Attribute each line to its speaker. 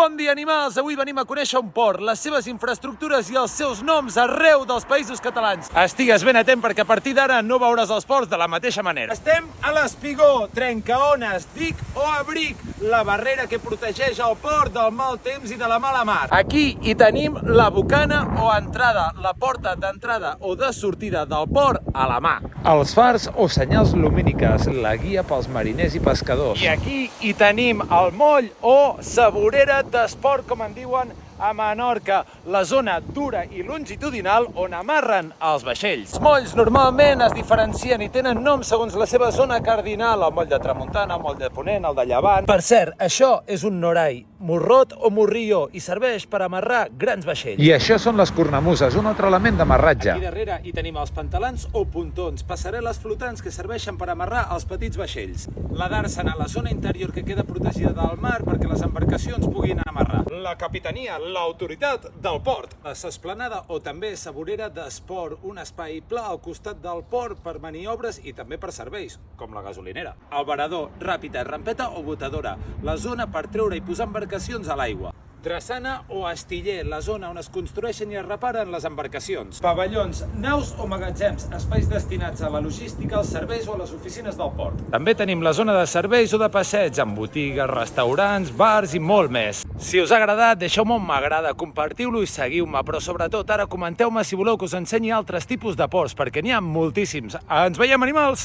Speaker 1: Bon dia, animals! Avui venim a conèixer un port, les seves infraestructures i els seus noms arreu dels països catalans. Estigues ben atent perquè a partir d'ara no veuràs els ports de la mateixa manera. Estem a l'Espigó, trencaones, dic o abric, la barrera que protegeix el port del mal temps i de la mala mar. Aquí hi tenim la bocana o entrada, la porta d'entrada o de sortida del port a la mà. Els fars o senyals lumíniques, la guia pels mariners i pescadors. I aquí hi tenim el moll o saborera d'esport, com en diuen a Menorca, la zona dura i longitudinal on amarren els vaixells. Els molls normalment es diferencien i tenen nom segons la seva zona cardinal, el moll de tramuntana, el moll de ponent, el de llevant. Per cert, això és un norai, morrot o morrió, i serveix per amarrar grans vaixells. I això són les cornamuses, un altre element d'amarratge. Aquí darrere hi tenim els pantalans o pontons, passarel·les flotants que serveixen per amarrar els petits vaixells. La dàrsena, la zona interior que queda protegida del mar perquè les embarcacions puguin amarrar. La capitania, l'autoritat del port. La s'esplanada o també saborera d'esport, un espai pla al costat del port per maniobres i també per serveis, com la gasolinera. El varador, ràpida, rampeta o botadora, la zona per treure i posar embarcacions a l'aigua. Drassana o astiller, la zona on es construeixen i es reparen les embarcacions. Pavellons, naus o magatzems, espais destinats a la logística, als serveis o a les oficines del port. També tenim la zona de serveis o de passeig, amb botigues, restaurants, bars i molt més. Si us ha agradat, deixeu-me un m'agrada, compartiu-lo i seguiu-me, però sobretot ara comenteu-me si voleu que us ensenyi altres tipus de ports, perquè n'hi ha moltíssims. Ens veiem, animals!